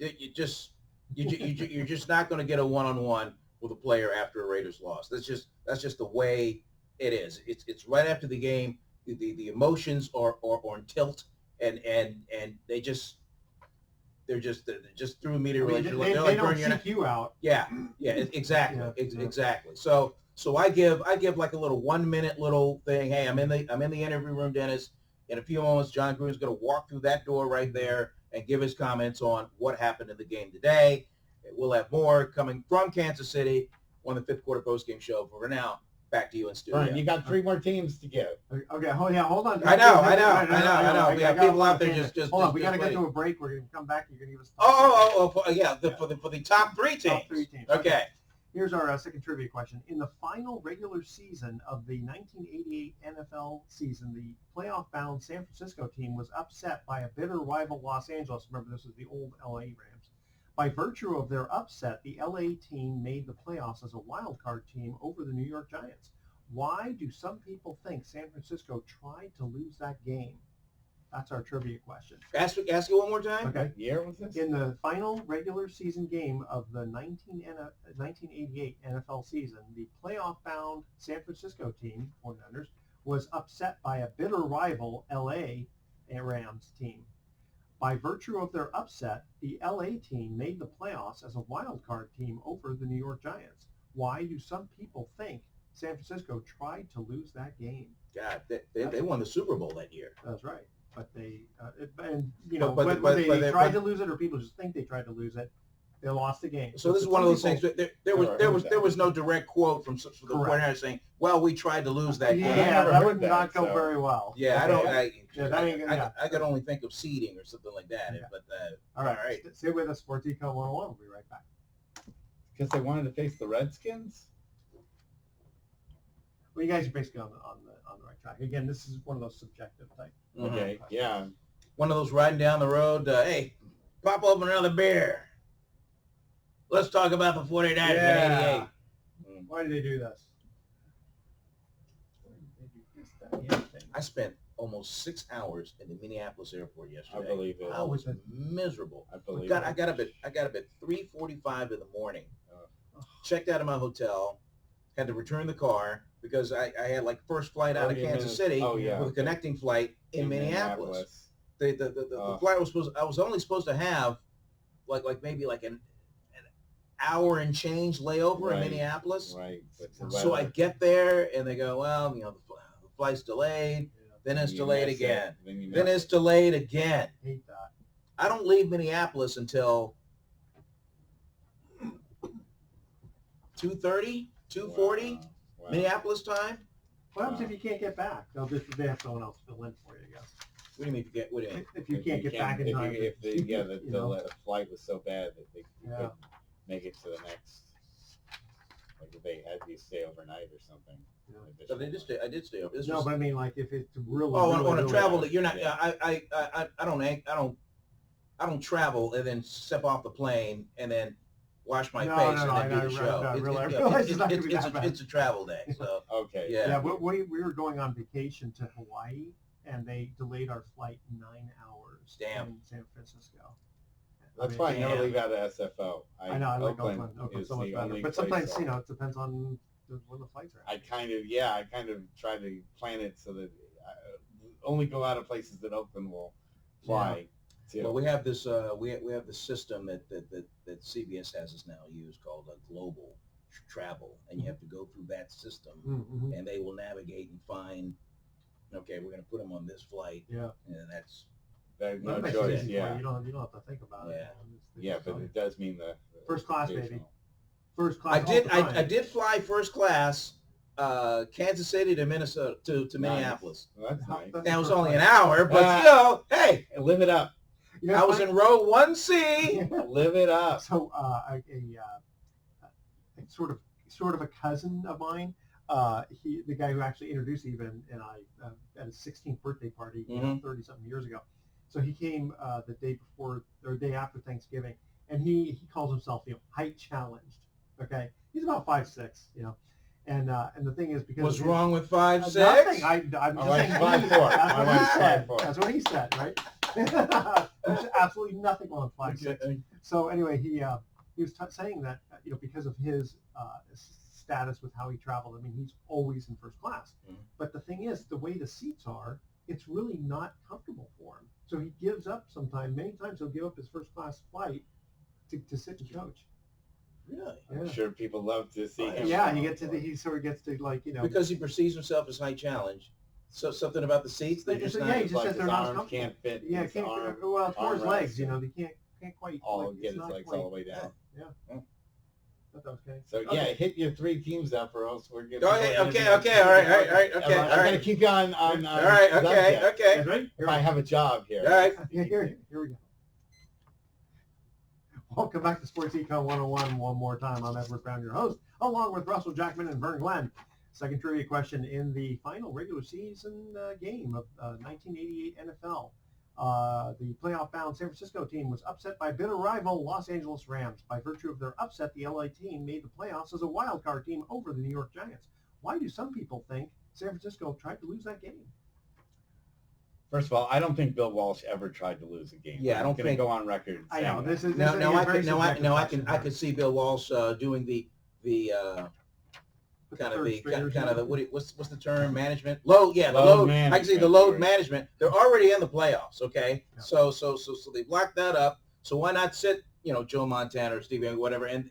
just not going to get a one-on-one with a player after a Raiders loss. That's just the way it is. It's right after the game. The emotions are on tilt, and they're just through media relations. They don't seek you out. Yeah, exactly, exactly. So I give like a little 1 minute little thing. Hey, I'm in the interview room, Dennis. In a few moments, John Gruden's going to walk through that door right there and give his comments on what happened in the game today. We'll have more coming from Kansas City on the fifth quarter postgame show. But for now, back to you in studio. Right, you got 3 more teams to give. Okay, hold on. I know. We have people out there just hold on. We got to get to a break. We're going to come back. You're going to give us. For the top 3 teams. Top 3 teams. Okay. Here's our second trivia question. In the final regular season of the 1988 NFL season, the playoff-bound San Francisco team was upset by a bitter rival Los Angeles. Remember, this is the old LA Rams. By virtue of their upset, the LA team made the playoffs as a wild card team over the New York Giants. Why do some people think San Francisco tried to lose that game? That's our trivia question. Ask you one more time. Okay. What year was this? In the final regular season game of the 1988 NFL season, the playoff-bound San Francisco team, 49ers, was upset by a bitter rival LA Rams team. By virtue of their upset, the LA team made the playoffs as a wild card team over the New York Giants. Why do some people think San Francisco tried to lose that game? God, they won the Super Bowl that year. That's right. But they, they tried to lose it, or people just think they tried to lose it. They lost the game. So this is one of those things. There was no direct quote from the 49ers saying, "Well, we tried to lose that game." Yeah, that would not go very well. Yeah, okay. I could only think of seeding or something like that. Yeah. But all right. Stay with us, Sports Econ 101. We'll be right back. Because they wanted to face the Redskins. Well, you guys are basically on the right track. Again, this is one of those subjective type. Okay, yeah. One of those riding down the road. Hey, pop open another beer. Let's talk about the 49ers in 88. Why did they do this? I spent almost 6 hours in the Minneapolis airport yesterday. I believe it. I was miserable. I believe I got up at 3:45 in the morning. Checked out of my hotel. Had to return the car because I had like first flight out of Kansas City with a connecting flight in Minneapolis. The flight I was only supposed to have like maybe like an hour and change layover in Minneapolis. Right. So I get there and they go, well, the flight's delayed. Then it's You delayed miss it, again. then you Then miss it's delayed again. Hate that. I don't leave Minneapolis until 2:30, 2:40 Wow. Minneapolis time. What happens if you can't get back? They have someone else fill in for you, I guess. What do you mean? What do you mean? If you can't get back in time. If the flight was so bad that they couldn't make it to the next, like if they had to stay overnight or something. Yeah. So I did stay over. This No, was, but I mean, like if it's really. on a really travel bad. that you're not. Yeah. I don't travel and then step off the plane and then wash my No, face no, and then do the show. I realize it's not gonna be that bad. It's a travel day. So Okay. yeah. Yeah, we were going on vacation to Hawaii, and they delayed our flight 9 hours Damn. in San Francisco. That's why I never leave out of SFO. I know, I like Oakland Oakland is so much the better. only But place sometimes, I'll- it depends on when the flights are. I kind of try to plan it so that I only go out of places that Oakland will fly to. Well, we have this we have this system that CBS has us now use called a global travel, and you have to go through that system, Mm-hmm. and they will navigate and find. Okay, we're going to put them on this flight, Yeah. and that's There's That no makes it choice. easy for Yeah. you. You don't have to think about it. Yeah, but it does mean the First class, baby. occasional- First class. I did fly first class, Kansas City to Minnesota to Minneapolis. Well, that's nice. Now it was only an hour, but hey, Live it up. I was in row 1C. Live it up. So a sort of a cousin of mine, the guy who actually introduced Eva and I at his 16th birthday party, 30 something years ago. So he came the day before or day after Thanksgiving, and he calls himself height challenged. Okay, he's about 5'6", and the thing is because What's wrong with 5'6"? Nothing. I'm just My wife's saying. 5'4". That's My what he wife's said. 5'4". That's what he said, right? There's absolutely nothing wrong with 5'6". So anyway, he was saying that because of his status with how he traveled, I mean he's always in first class. But the thing is, the way the seats are, it's really not comfortable for him. So he gives up many times he'll give up his first class flight to sit and coach. Really? Yeah. I'm sure people love to see him. Yeah, he sort of gets to Because he perceives himself as high challenge. So something about the seats, they just yeah, he just like says his they're not arms comfortable. can't fit. Yeah, his can't. arm, Well, it's more his arm legs. rests. They can't quite. All like, get it's his not legs quite- all the way down. Yeah. Thought that was okay. So yeah, hit your 3 teams up, or else we're getting. Okay, all right, okay, I'm gonna keep you on. All right, okay. That's right. If I have a job here. All right. Here we go. Welcome back to Sports Econ 101 one more time. I'm Edward Brown, your host, along with Russell Jackman and Vern Glenn. Second trivia question in the final regular season game of 1988 NFL. The playoff-bound San Francisco team was upset by bitter rival Los Angeles Rams. By virtue of their upset, the LA team made the playoffs as a wild card team over the New York Giants. Why do some people think San Francisco tried to lose that game? First of all, I don't think Bill Walsh ever tried to lose a game. Yeah, I don't I'm gonna think- go on record. I know saying this that. is No, a I very can, no, subjective I question can, I here. could see Bill Walsh doing the kind of the what's the term, management load. Yeah, the Load load. I can see the management, load right. management. They're already in the playoffs. Okay, Yeah. so they blocked that up. So why not sit Joe Montana or Steve Young, whatever, and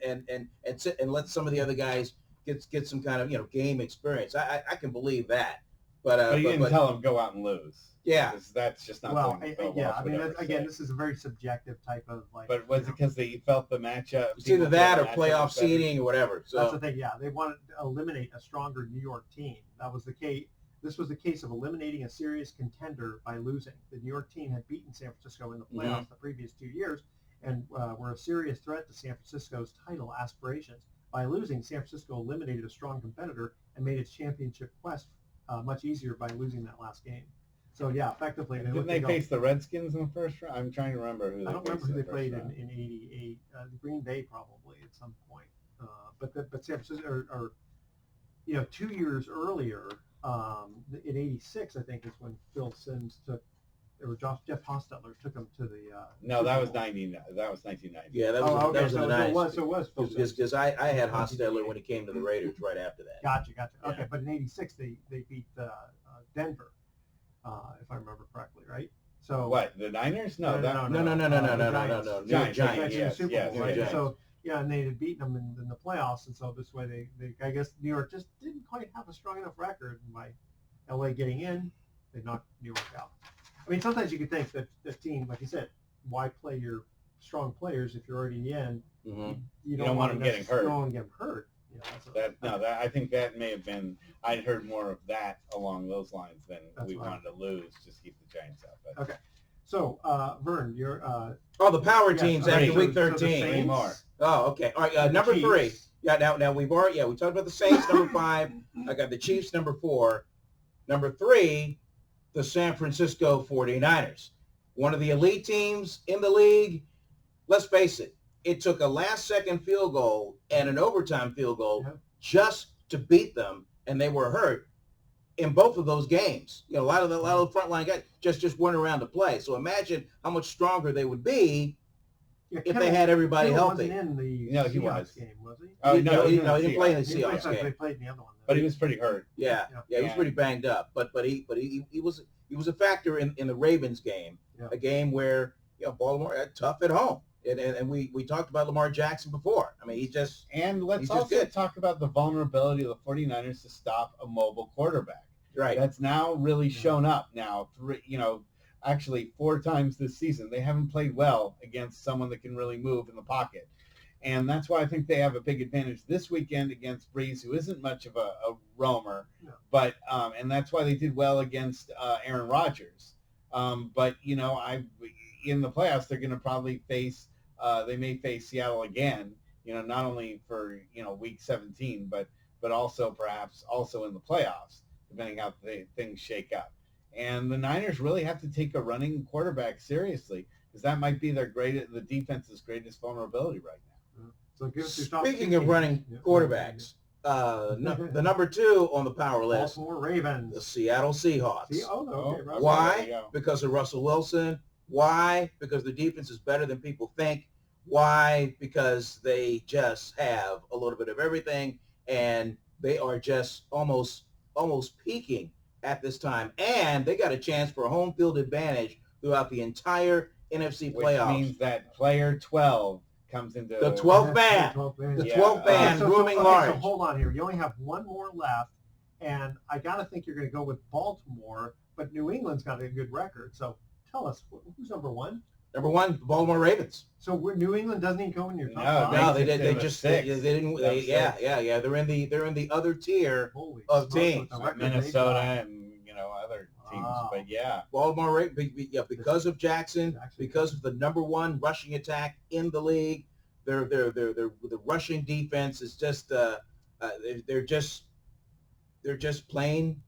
sit and let some of the other guys get some kind of game experience. I can believe that. But you didn't tell him go out and lose. Yeah. 'Cause that's just not Well, something Bill yeah, Walsh I would mean, ever again, say. this is a very subjective type of But was it because they felt the matchup? It's either people that felt or the matchup playoff was better? seeding or whatever. That's the So thing. Yeah, they wanted to eliminate a stronger New York team. That was the case. This was the case of eliminating a serious contender by losing. The New York team had beaten San Francisco in the playoffs the previous 2 years and were a serious threat to San Francisco's title aspirations. By losing, San Francisco eliminated a strong competitor and made its championship quest much easier by losing that last game. So yeah, effectively, Didn't they face the Redskins in the first round? I'm trying to remember who they I don't remember who they faced played in the first in '88. Green Bay probably at some point. But San Francisco, or 2 years earlier, in '86, I think is when Phil Simms Jeff Hostetler took him to the. No, Super that was Bowl. 1990. yeah, that was Oh, okay. that was in the nineties. So it was Phil Simms. Because I had Hostetler when he came to the Raiders right after that. Gotcha. Yeah. Okay, but in '86 they beat Denver, if I remember correctly, right? So What, the Niners? No, No, that, no, No, no, no, no, no, no, no, no, no. New Giants. Giants. in the Super yes, Bowl, right? Giants. So yeah, and they had beaten them in the playoffs, and so this way they I guess New York just didn't quite have a strong enough record. And by LA getting in, they knocked New York out. I mean, sometimes you could think that the team, like you said, why play your strong players if you're already in the end? Mm-hmm. You don't want them getting hurt. You don't want to get them hurt. You know, I think that may have been. I'd heard more of that along those lines than we wanted to lose. Just keep the Giants out. But. Okay. So, Vern, you're. The power teams after week 13. So Three more. Oh, okay. All right. Number Chiefs. 3. Yeah. Now we talked about the Saints. Number 5. I got the Chiefs. Number 4. Number 3, the San Francisco 49ers. One of the elite teams in the league. Let's face it. It took a last-second field goal and an overtime field goal just to beat them, and they were hurt in both of those games. You know, a lot of the frontline guys just weren't around to play. So imagine how much stronger they would be if they had everybody healthy. Wasn't in the he was. game, was he? Oh, no, he didn't play in the He Seahawks played, game. They played in the other one. But he was pretty hurt. Yeah, he was pretty banged up. But he was a factor in the Ravens game, a game where Baltimore tough at home. And we talked about Lamar Jackson before. I mean, let's also talk about the vulnerability of the 49ers to stop a mobile quarterback. Right. That's now really shown up now. Actually 4 times this season. They haven't played well against someone that can really move in the pocket. And that's why I think they have a big advantage this weekend against Breeze, who isn't much of a roamer. No. But and that's why they did well against Aaron Rodgers. But in the playoffs, they're going to probably face. They may face Seattle again. Not only for week 17, but also perhaps also in the playoffs, depending how things shake up. And the Niners really have to take a running quarterback seriously, because that might be the defense's greatest vulnerability right now. So speaking of running quarterbacks, the number 2 on the power list, Baltimore Ravens, the Seattle Seahawks. Why? Because of Russell Wilson. Why? Because the defense is better than people think. Why? Because they just have a little bit of everything, and they are just almost peaking at this time. And they got a chance for a home field advantage throughout the entire NFC playoffs. Which means that player 12 comes into the 12th man. The 12th man looming large. So hold on here. You only have one more left, and I got to think you're going to go with Baltimore, but New England's got a good record. So tell us, who's number 1? Number 1, the Baltimore Ravens. So New England doesn't even go in your top 5? No, they didn't. They're in the other tier of teams. Minnesota and other teams, but Baltimore Ravens. Because of Jackson, because of the number 1 rushing attack in the league, the rushing defense is just they're just plain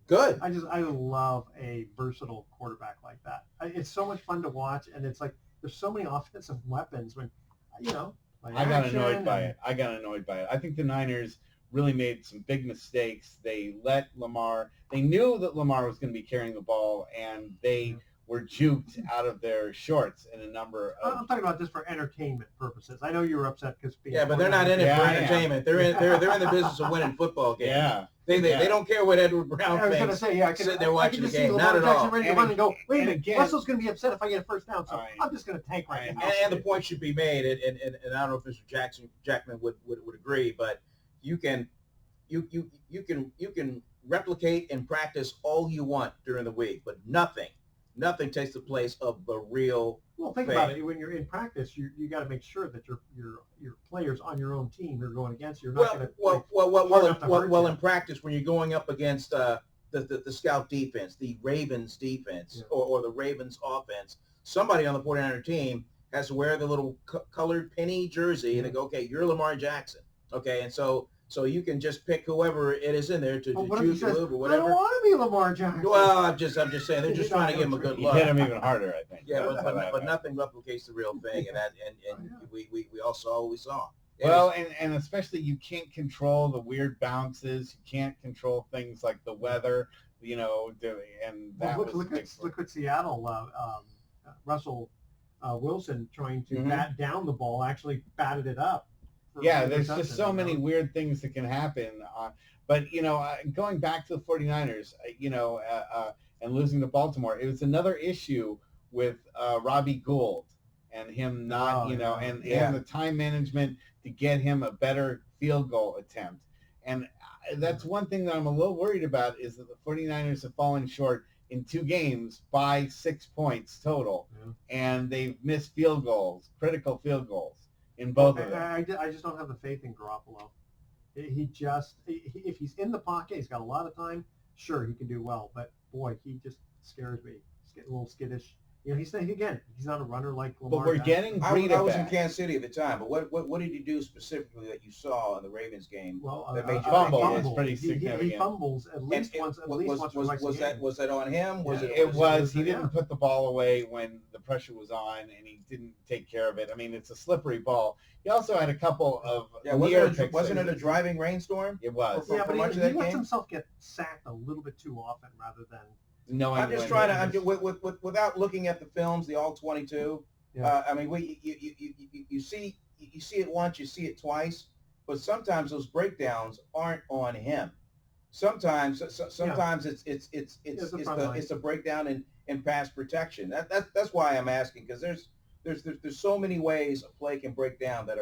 good. I love a versatile quarterback like that. It's so much fun to watch, and it's like there's so many offensive weapons when I got annoyed by it. I think the Niners really made some big mistakes. They let Lamar. They knew that Lamar was going to be carrying the ball, and they were juked out of their shorts in a number of. I'm talking about just for entertainment purposes. I know you were upset because. But they're not in it for entertainment. They're in the business of winning football games. Yeah. They don't care what Edward Brown thinks. I was going to say, I can sit there watching the game. Not at all. Ready to run and go, wait a minute, Russell's going to be upset if I get a first down, so I'm just going to tank right now. And the point should be made, and I don't know if Mr. Jackman would agree, but you can replicate and practice all you want during the week, but nothing takes the place of the real. Well, think about it. When you're in practice, you got to make sure that your players on your own team you're going against. You're not going to. In practice, when you're going up against the scout defense, the Ravens defense, or the Ravens offense, somebody on the 49er team has to wear the little colored penny jersey, and they go, okay, you're Lamar Jackson, okay, and so you can just pick whoever it is in there to choose to move or whatever. I don't want to be Lamar Jackson. Well, I'm just saying they're just trying to give him a good look. You hit him even harder, I think. Yeah, but nothing replicates the real thing, and we all saw what we saw. Well, and especially you can't control the weird bounces. You can't control things like the weather, and that look at Seattle. Russell Wilson trying to bat down the ball actually batted it up. Yeah, there's just so many weird things that can happen. But, going back to the 49ers, and losing to Baltimore, it was another issue with Robbie Gould and him not, and the time management to get him a better field goal attempt. And that's one thing that I'm a little worried about is that the 49ers have fallen short in 2 games by 6 points total, and they've missed field goals, critical field goals in both of them. I just don't have the faith in Garoppolo. If he's in the pocket, he's got a lot of time. Sure, he can do well, but boy, he just scares me. He's getting a little skittish. He's saying again, he's not a runner like Lamar. But we're getting I Breida was in back. Kansas City at the time, but what did he do specifically that you saw in the Ravens game? Well, that made you fumble think is pretty significant. He fumbles at least once. Was that on him? It was. He didn't put the ball away when the pressure was on, and he didn't take care of it. I mean, it's a slippery ball. He also had a couple of wasn't it a driving rainstorm? It was. But he lets himself get sacked a little bit too often rather than knowing. I'm just trying to without looking at the films, the all 22. Yeah. I mean, you see it once, you see it twice, but sometimes those breakdowns aren't on him. Sometimes it's a breakdown in pass protection. That's why I'm asking, because there's so many ways a play can break down that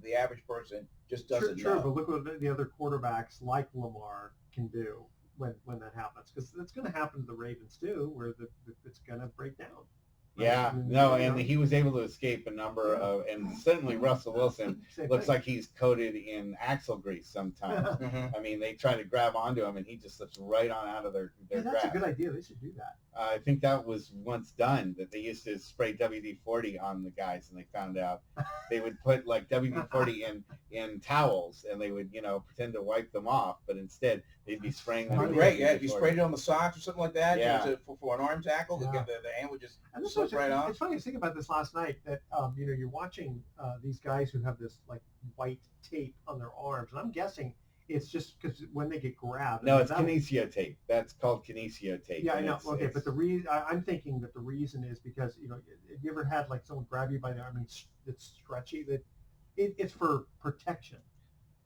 the average person just doesn't know. True, but look what the other quarterbacks like Lamar can do when that happens, because it's going to happen to the Ravens too, where it's going to break down. Yeah, and he was able to escape a number of, and certainly Russell Wilson looks like he's coated in axle grease sometimes. I mean, they try to grab onto him, and he just slips right on out of their that's grasp. a good idea. They should do that. I think that was once done, that they used to spray WD-40 on the guys, and they found out they would put like WD-40 in towels, and they would, pretend to wipe them off, but instead they'd be spraying them. Great, yeah. If you sprayed it on the socks or something like that, for an arm tackle, the hand would just slip right off. It's funny to think about this last night that you're watching these guys who have this like white tape on their arms, and I'm guessing it's just because when they get grabbed. No, it's kinesio tape. That's called kinesio tape. Yeah, I know. Okay, but the reason I'm thinking that the reason is because have you ever had like someone grab you by the arm and it's stretchy? That it's for protection.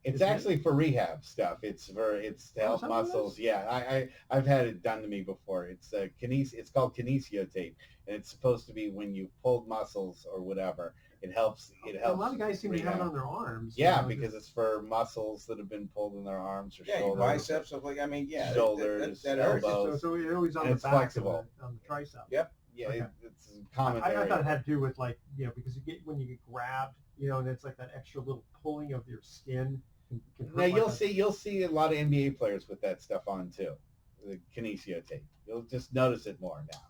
It's actually for rehab stuff. It's to help muscles. Yeah, I've had it done to me before. It's It's called kinesio tape, and it's supposed to be when you pulled muscles or whatever. It helps. A lot of guys seem to have it on their arms. Yeah, because it's for muscles that have been pulled in their arms or shoulders. Biceps, stuff like. Shoulders, that elbows. So it always on the back, flexible. On the tricep. Yep. Yeah, okay. It's common. I thought it had to do with like because when you get grabbed, and it's like that extra little pulling of your skin. Now you'll see a lot of NBA players with that stuff on too, the kinesio tape. You'll just notice it more now.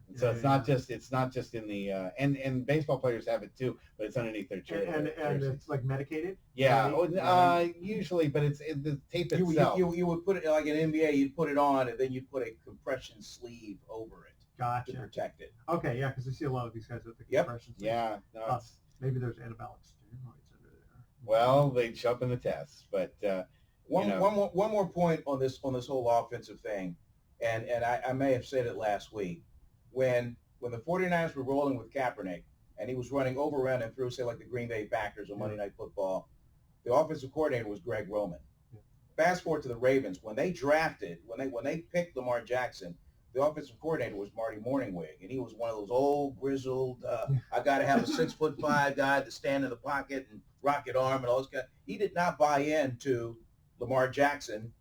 It's not just in the and baseball players have it too, but it's underneath their jersey. And it's like medicated. Yeah, usually, but it's the tape itself. You would put it like an NBA. You'd put it on, and then you'd put a compression sleeve over it. Gotcha. To protect it. Okay, yeah, because I see a lot of these guys with the compression sleeve. Yeah, no, maybe there's anabolic steroids under there. Well, they show up in the tests, but one more point on this whole offensive thing, and I may have said it last week when the 49ers were rolling with Kaepernick and he was running over, around and through, say like the Green Bay Packers on Monday Night Football. The offensive coordinator was Greg Roman. Fast forward to the Ravens, when they picked Lamar Jackson, the offensive coordinator was Marty Morningwig, and he was one of those old, grizzled, I got to have a 6'5" guy to stand in the pocket and rocket arm and all those guys. He did not buy into Lamar Jackson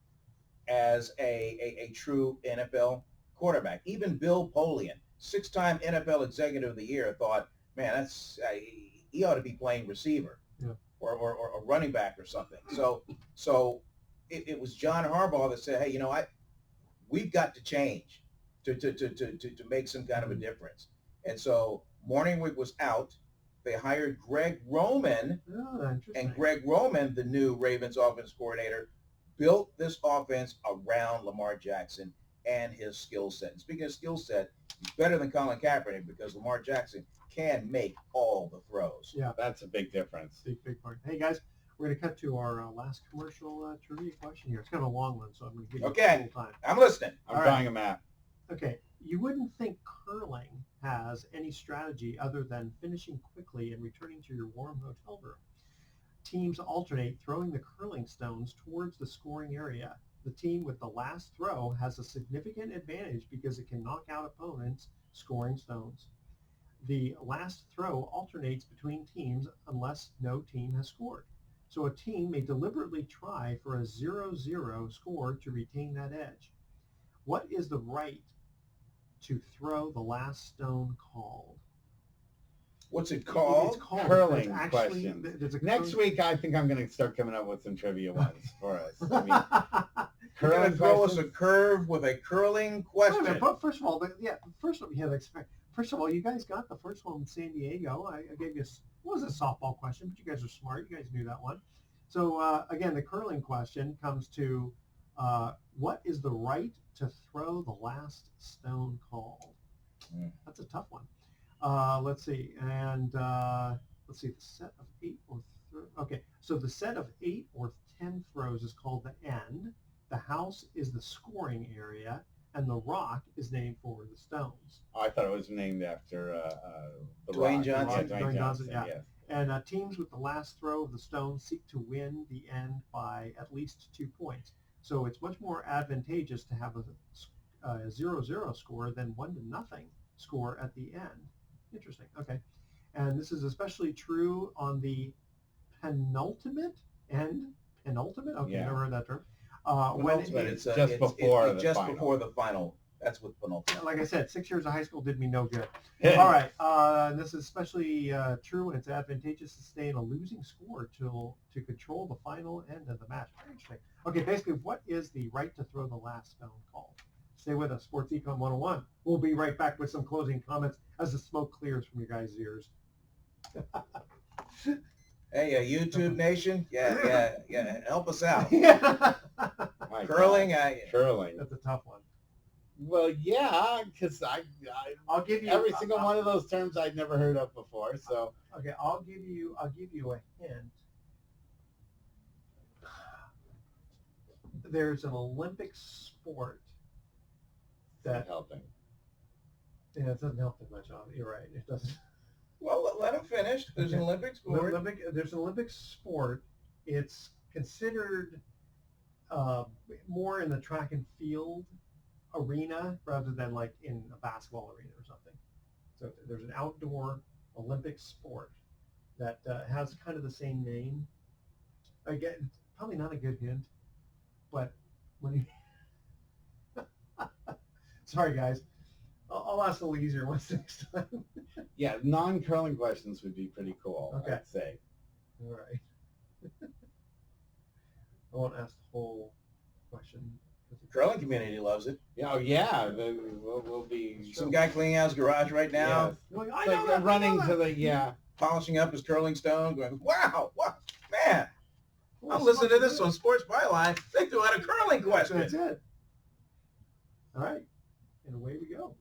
as a true NFL quarterback. Even Bill Polian, 6-time NFL Executive of the Year, thought, man, he ought to be playing receiver or a running back or something. So it was John Harbaugh that said, hey, we've got to change to make some kind of a difference. And so Morningwig was out. They hired Greg Roman, and Greg Roman, the new Ravens offense coordinator, built this offense around Lamar Jackson and his skill set. And speaking of skill set, he's better than Colin Kaepernick because Lamar Jackson can make all the throws. Yeah, that's a big difference. Big part. Hey guys, we're going to cut to our last commercial trivia question here. It's kind of a long one, so I'm going to give you a little time. I'm listening. I'm drawing a map. Okay, you wouldn't think curling has any strategy other than finishing quickly and returning to your warm hotel room. Teams alternate throwing the curling stones towards the scoring area. The team with the last throw has a significant advantage because it can knock out opponents scoring stones. The last throw alternates between teams unless no team has scored. So a team may deliberately try for a 0-0 score to retain that edge. What is the right to throw the last stone called? What's it called? It's called Curling there's questions. There's a Next week, I think I'm going to start coming up with some trivia ones for us. I mean, You're going curling to throw us questions. a curve with a curling Wait a question. minute, but first of all, first of all, you guys got the first one in San Diego. I gave you, it was a softball question, but you guys are smart. You guys knew that one. So again, the curling question comes to, what is the right to throw the last stone called? That's a tough one. Let's see, and let's see, the set of 8 or okay. So the set of 8 or 10 throws is called the end. The house is the scoring area, and the rock is named for the stones. Oh, I thought it was named after the Dwayne Rock. Johnson. Yeah, Dwayne Johnson, yeah. Yes. And teams with the last throw of the stone seek to win the end by at least 2 points. So it's much more advantageous to have a 0-0 score than 1-0 score at the end. Interesting. Okay. And this is especially true on the penultimate? Okay, Yeah. never heard that term. Penultimate, it's just before the just final. before the final. That's what penultimate. Like I said, 6 years of high school did me no good. Yeah. All right. This is especially true when it's advantageous to stay in a losing score to control the final end of the match. Very interesting. Okay, basically, what is the right to throw the last stone called? Stay with us, Sports Econ 101. We'll be right back with some closing comments as the smoke clears from your guys' ears. Hey, YouTube Nation, yeah, help us out. My Curling, God. Curling. That's a tough one. Well, yeah, because I'll give you every single one of those terms I'd never heard of before. So Okay, I'll give you a hint. There's an Olympic sport that helping. yeah, it doesn't help that much. You're right. It doesn't. Well, let him finish. There's an Olympic sport. There's an Olympic sport. It's considered more in the track and field arena rather than like in a basketball arena or something. So there's an outdoor Olympic sport that has kind of the same name. Again, probably not a good hint, but when you sorry guys, I'll ask a little easier ones next time. Yeah, non-curling questions would be pretty cool. Okay. I'd say. All right. I won't ask the whole question. Curling community loves it. Yeah, oh yeah. We'll be Some guy cleaning out his garage right now, Yes. Like, It's like they're running to the polishing up his curling stone, going, "Wow, what man! Well, I'm listening to smoke's this good. on Sports Byline. They threw out a curling question." That's it. All right, and away we go.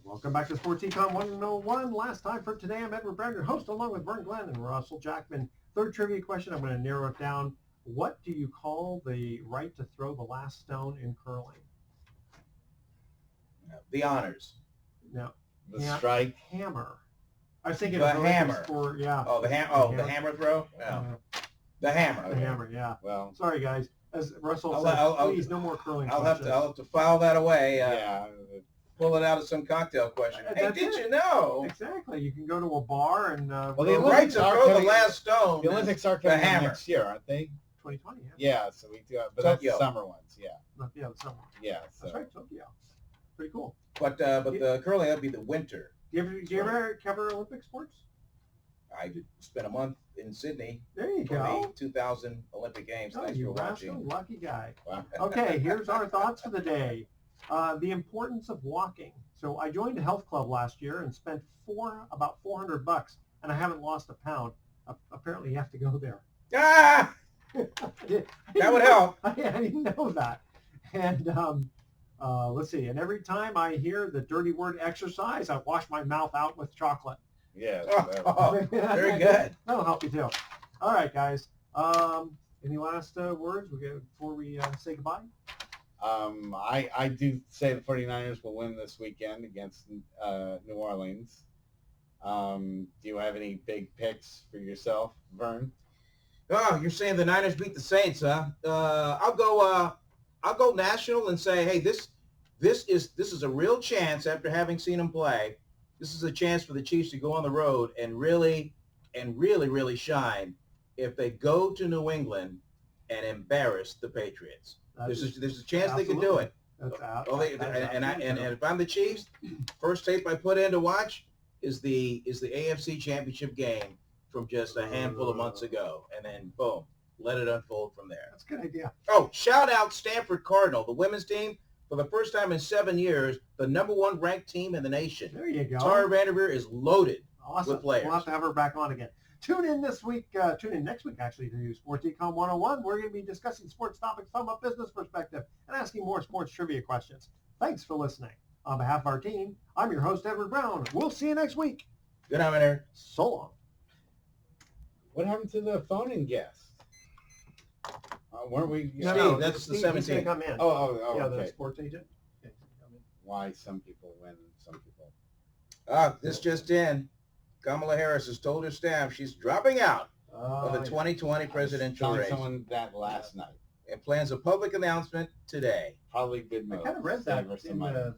Welcome back to Sports Econ 101. Last time for today, I'm Edward Brown, your host, along with Vern Glenn and Russell Jackman. Third trivia question, I'm going to narrow it down. What do you call the right to throw the last stone in curling? The honors. No. the strike. Hammer. I was thinking The of Olympic hammer. sport, yeah. Oh, the hammer throw. No. The hammer. The hammer, yeah. Well, Sorry, guys. As Russell I'll- said, I'll- please, no more curling I'll have questions. to file that away. yeah. Pull it out of some cocktail question. Hey, That's did it. you know? Exactly. You can go to a bar and Well, The the right Olympics to are throw the coming- last stone. The Olympics are the coming hammer. next year, aren't they? 2020, yeah. Yeah, so we do, but that's Tokyo. the summer ones. Yeah, Yeah, the summer. yeah. So That's right, Tokyo. Pretty cool. But the curling, that'd be the winter. Do you ever cover Olympic sports? I spent a month in Sydney There you for go. the 2000 Olympic Games. Oh, Thanks you for rascal, watching. lucky guy. wow. Okay, here's our thoughts for the day. The importance of walking. So I joined a health club last year and spent about $400, and I haven't lost a pound. Apparently, you have to go there. Ah, that would help. I didn't know that. And let's see. And every time I hear the dirty word exercise, I wash my mouth out with chocolate. Yeah. Oh, very good. That'll help you too. All right, guys. Any last words before we say goodbye? I do say the 49ers will win this weekend against New Orleans. Do you have any big picks for yourself, Vern? Oh, you're saying the Niners beat the Saints, huh? I'll go national and say, hey, this is a real chance after having seen them play. This is a chance for the Chiefs to go on the road and really shine if they go to New England and embarrass the Patriots. There's a chance absolutely. they can do it. That's out. Oh, and if I'm the Chiefs, first tape I put in to watch is the AFC Championship game from just a handful of months ago, and then boom, let it unfold from there. That's a good idea. Oh, shout out Stanford Cardinal, the women's team, for the first time in 7 years, the #1 ranked team in the nation. There you go. Tara Vanderveer is loaded with players. We'll have to have her back on again. Tune in next week actually, to Sports Econ 101. We're going to be discussing sports topics from a business perspective and asking more sports trivia questions. Thanks for listening. On behalf of our team, I'm your host, Edward Brown. We'll see you next week. Good night, there. So long. What happened to the phone-in guest? Weren't we? No, that's the Steve, he's going 17th. to come in. Oh, yeah, okay. the sports agent. Yeah, he's gonna come in. Why some people win, some people. This just in. Kamala Harris has told her staff she's dropping out of the 2020 presidential Telling race someone that last night. and plans a public announcement today. Probably good move. I kind of read Save that. her some money. I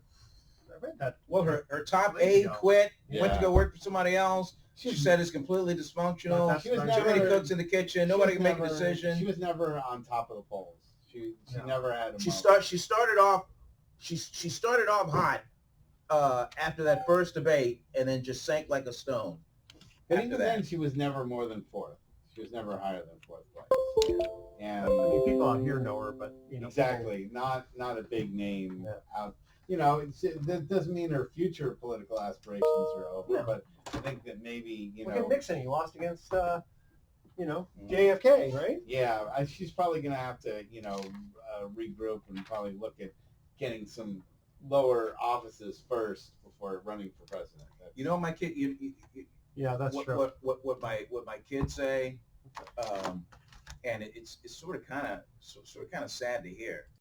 read that. Well, her top There you aide go. quit, went to Yeah. go work for somebody else. She said it's completely dysfunctional. That's She was Too never- many cooks in the kitchen. Nobody can make a She decision. was never on top of the polls. She No. never had a She moment. started off hot after that first debate, and then just sank like a stone. But after even that. then, she was never more than fourth. She was never higher than fourth place. And I mean, people out here know her, but exactly, not a big name Yeah. out. That doesn't mean her future political aspirations are over. No. But I think that maybe Look at Nixon. He lost against, Mm. JFK, right? yeah, she's probably going to have to regroup and probably look at getting some lower offices first before running for president. You know, my kid. Yeah, that's what, true. What my kids say, and it's sort of kind of sad to hear.